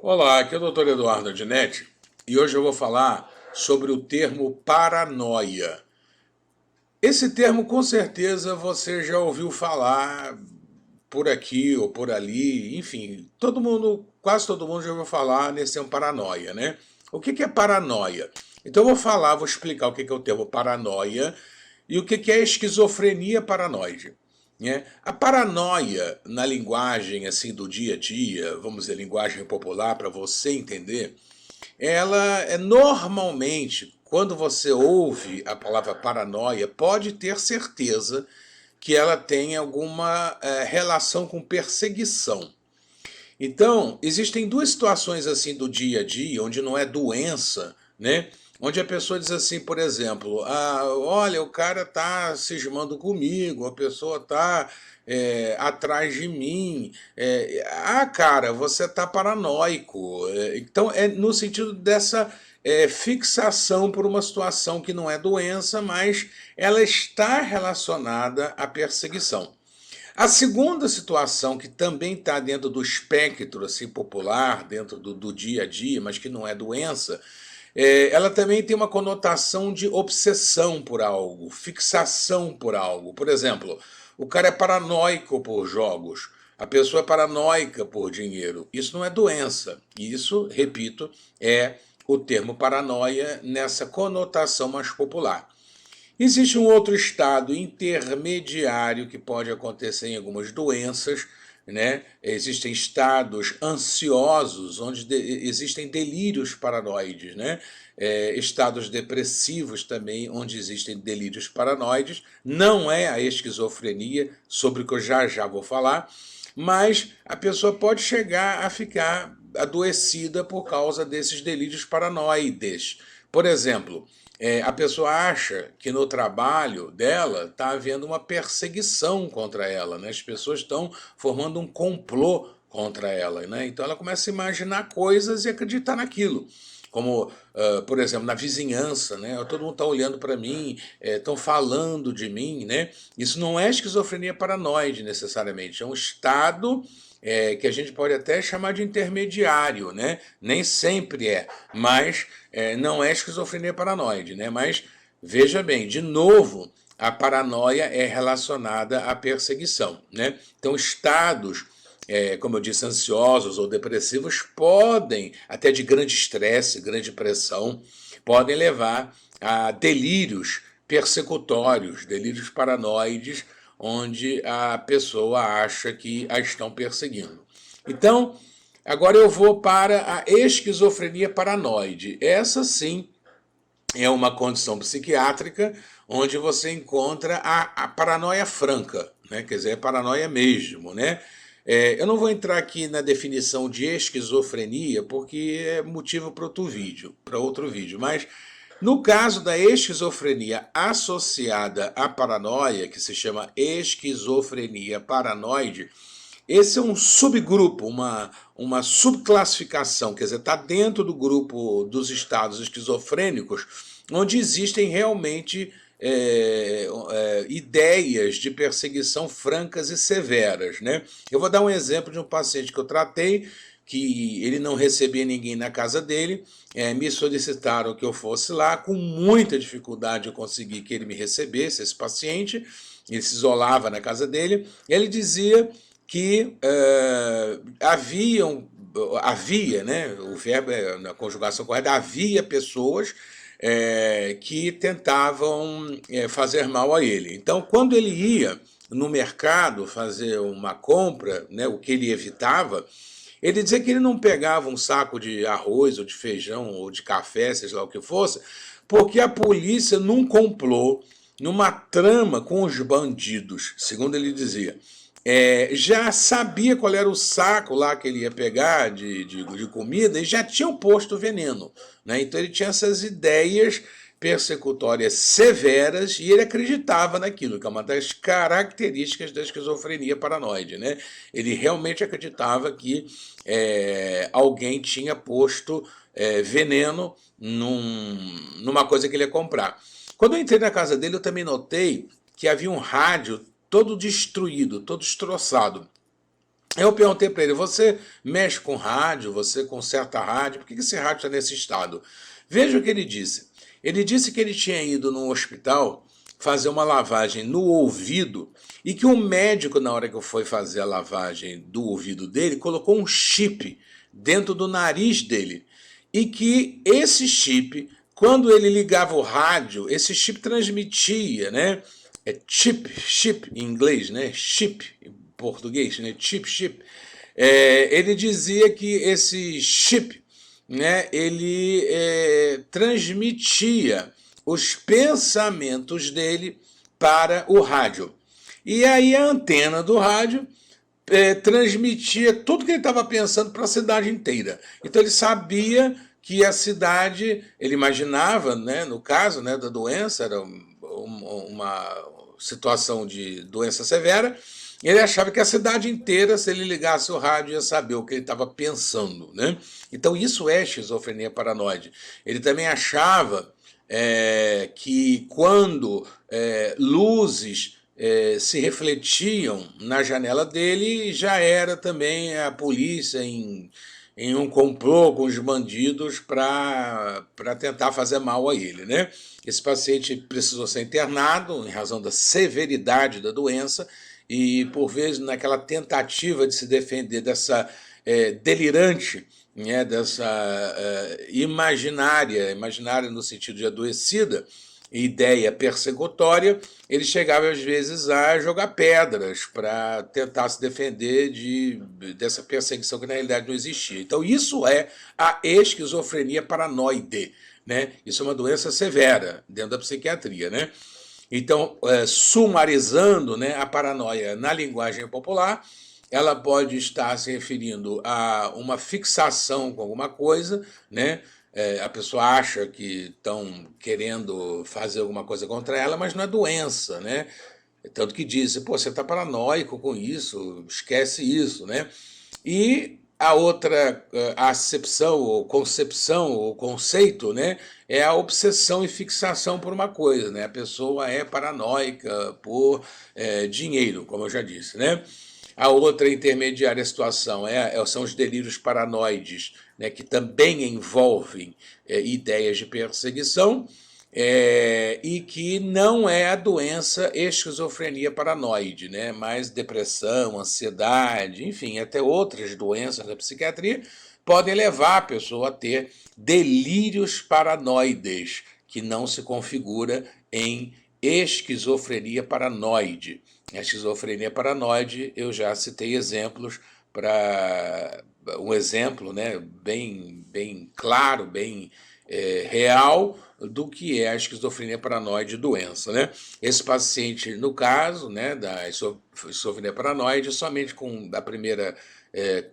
Olá, aqui é o Dr. Eduardo Adinetti e hoje eu vou falar sobre o termo paranoia. Esse termo com certeza você já ouviu falar por aqui ou por ali, enfim, todo mundo, quase todo mundo já ouviu falar nesse termo paranoia, né? O que é paranoia? Então eu vou falar, vou explicar o que é o termo paranoia e o que é esquizofrenia paranoide. Né? A paranoia, na linguagem assim do dia a dia, vamos dizer, linguagem popular para você entender, ela é normalmente, quando você ouve a palavra paranoia, pode ter certeza que ela tem alguma relação com perseguição. Então, existem duas situações assim do dia a dia, onde não é doença, né? Onde a pessoa diz assim, por exemplo, olha, o cara tá cismando comigo, a pessoa tá atrás de mim. Cara, você tá paranoico. Então, é no sentido dessa fixação por uma situação que não é doença, mas ela está relacionada à perseguição. A segunda situação, que também está dentro do espectro assim, popular, dentro do dia a dia, mas que não é doença, ela também tem uma conotação de obsessão por algo, fixação por algo. Por exemplo, o cara é paranoico por jogos, a pessoa é paranoica por dinheiro. Isso não é doença. Isso, repito, é o termo paranoia nessa conotação mais popular. Existe um outro estado intermediário que pode acontecer em algumas doenças, né? Existem estados ansiosos, onde existem delírios paranoides, né? Estados depressivos também, onde existem delírios paranoides. Não é a esquizofrenia, sobre o que eu já vou falar, mas a pessoa pode chegar a ficar adoecida por causa desses delírios paranoides. Por exemplo, a pessoa acha que no trabalho dela está havendo uma perseguição contra ela, né? As pessoas estão formando um complô contra ela, né? Então ela começa a imaginar coisas e acreditar naquilo. Como, por exemplo, na vizinhança, né? Todo mundo está olhando para mim, estão falando de mim, né? Isso não é esquizofrenia paranoide necessariamente, é um estado que a gente pode até chamar de intermediário, né? Nem sempre é, mas não é esquizofrenia paranoide, né? Mas veja bem, de novo, a paranoia é relacionada à perseguição, né? Então, estados, como eu disse, ansiosos ou depressivos podem, até de grande estresse, grande pressão, podem levar a delírios persecutórios, delírios paranoides, onde a pessoa acha que a estão perseguindo. Então, agora eu vou para a esquizofrenia paranoide. Essa sim é uma condição psiquiátrica onde você encontra a paranoia franca, né? Quer dizer, é paranoia mesmo, né? Eu não vou entrar aqui na definição de esquizofrenia porque é motivo para outro vídeo, mas no caso da esquizofrenia associada à paranoia, que se chama esquizofrenia paranoide, esse é um subgrupo, uma subclassificação, quer dizer, está dentro do grupo dos estados esquizofrênicos, onde existem realmente ideias de perseguição francas e severas. Né? Eu vou dar um exemplo de um paciente que eu tratei, que ele não recebia ninguém na casa dele, me solicitaram que eu fosse lá, com muita dificuldade eu consegui que ele me recebesse, esse paciente, ele se isolava na casa dele, e ele dizia que havia, né, o verbo na conjugação correta, havia pessoas que tentavam fazer mal a ele. Então, quando ele ia no mercado fazer uma compra, né, o que ele evitava, ele dizia que ele não pegava um saco de arroz ou de feijão ou de café, seja lá o que fosse, porque a polícia, num complô, numa trama com os bandidos, segundo ele dizia, já sabia qual era o saco lá que ele ia pegar de comida e já tinham posto veneno. Né? Então ele tinha essas ideias persecutórias severas e ele acreditava naquilo, que é uma das características da esquizofrenia paranoide. Né? Ele realmente acreditava que alguém tinha posto veneno numa coisa que ele ia comprar. Quando eu entrei na casa dele, eu também notei que havia um rádio todo destruído, todo destroçado. Eu perguntei para ele, você mexe com rádio, você conserta rádio, por que esse rádio está nesse estado? Veja o que ele disse. Ele disse que ele tinha ido num hospital fazer uma lavagem no ouvido e que o médico, na hora que foi fazer a lavagem do ouvido dele, colocou um chip dentro do nariz dele. E que esse chip, quando ele ligava o rádio, esse chip transmitia, né? É chip em inglês, né? Chip em português, né? Chip. Ele dizia que esse chip, né? Ele transmitia os pensamentos dele para o rádio. E aí a antena do rádio transmitia tudo que ele estava pensando para a cidade inteira. Então ele sabia que a cidade, ele imaginava, né, no caso, né, da doença, era uma situação de doença severa, ele achava que a cidade inteira, se ele ligasse o rádio, ia saber o que ele estava pensando. Né? Então isso é esquizofrenia paranoide. Ele também achava que quando luzes se refletiam na janela dele, já era também a polícia em um complô com os bandidos para tentar fazer mal a ele. Né? Esse paciente precisou ser internado em razão da severidade da doença e, por vezes, naquela tentativa de se defender dessa delirante, né, dessa imaginária no sentido de adoecida, ideia persecutória, ele chegava às vezes a jogar pedras para tentar se defender dessa perseguição que na realidade não existia. Então isso é a esquizofrenia paranoide, né? Isso é uma doença severa dentro da psiquiatria, né? Então, sumarizando, né, a paranoia na linguagem popular, ela pode estar se referindo a uma fixação com alguma coisa, né? A pessoa acha que estão querendo fazer alguma coisa contra ela, mas não é doença, né? Tanto que dizem, pô, você está paranoico com isso, esquece isso, né? E a outra acepção, ou concepção, ou conceito, né, é a obsessão e fixação por uma coisa, né? A pessoa é paranoica por dinheiro, como eu já disse, né? A outra intermediária situação são os delírios paranoides, né, que também envolvem ideias de perseguição, e que não é a doença esquizofrenia paranoide, né, mas depressão, ansiedade, enfim, até outras doenças da psiquiatria podem levar a pessoa a ter delírios paranoides, que não se configura em esquizofrenia paranoide. A esquizofrenia paranoide, eu já citei exemplos para um exemplo, né, bem claro, bem real do que é a esquizofrenia paranoide doença. Né? Esse paciente, no caso, né, da esquizofrenia paranoide, somente com a primeira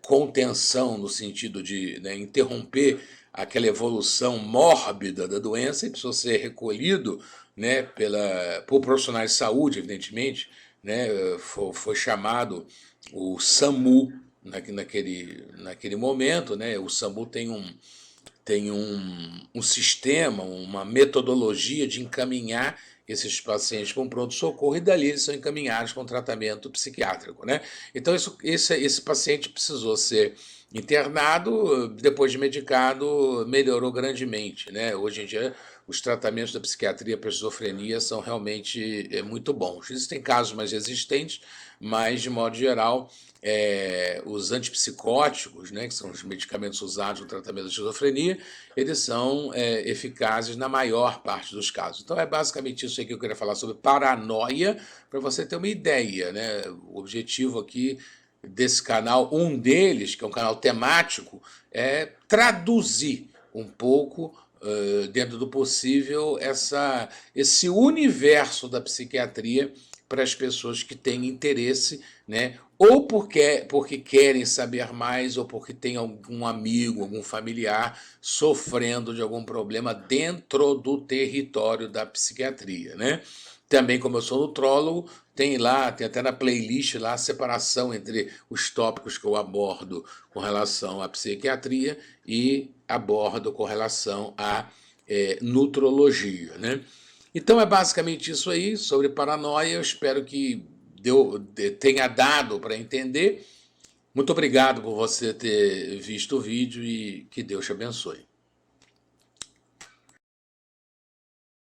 contenção, no sentido de, né, interromper aquela evolução mórbida da doença, e precisou ser recolhido, né, por profissionais de saúde, evidentemente, né, foi chamado o SAMU naquele momento. Né, o SAMU tem um sistema, uma metodologia de encaminhar esses pacientes para um pronto-socorro e dali eles são encaminhados para um tratamento psiquiátrico. Né? Então esse paciente precisou ser internado, depois de medicado, melhorou grandemente. Né? Hoje em dia os tratamentos da psiquiatria para esquizofrenia são realmente muito bons. Existem casos mais resistentes, mas, de modo geral, os antipsicóticos, né, que são os medicamentos usados no tratamento da esquizofrenia, eles são eficazes na maior parte dos casos. Então é basicamente isso aí que eu queria falar sobre paranoia, para você ter uma ideia. Né? O objetivo aqui desse canal, um deles, que é um canal temático, é traduzir um pouco, dentro do possível, esse universo da psiquiatria para as pessoas que têm interesse, né? Ou porque querem saber mais, ou porque tem algum amigo, algum familiar sofrendo de algum problema dentro do território da psiquiatria. Né? Também, como eu sou nutrólogo, tem até na playlist lá a separação entre os tópicos que eu abordo com relação à psiquiatria e abordo com relação à nutrologia. Né? Então é basicamente isso aí sobre paranoia. Eu espero que tenha dado para entender. Muito obrigado por você ter visto o vídeo e que Deus te abençoe.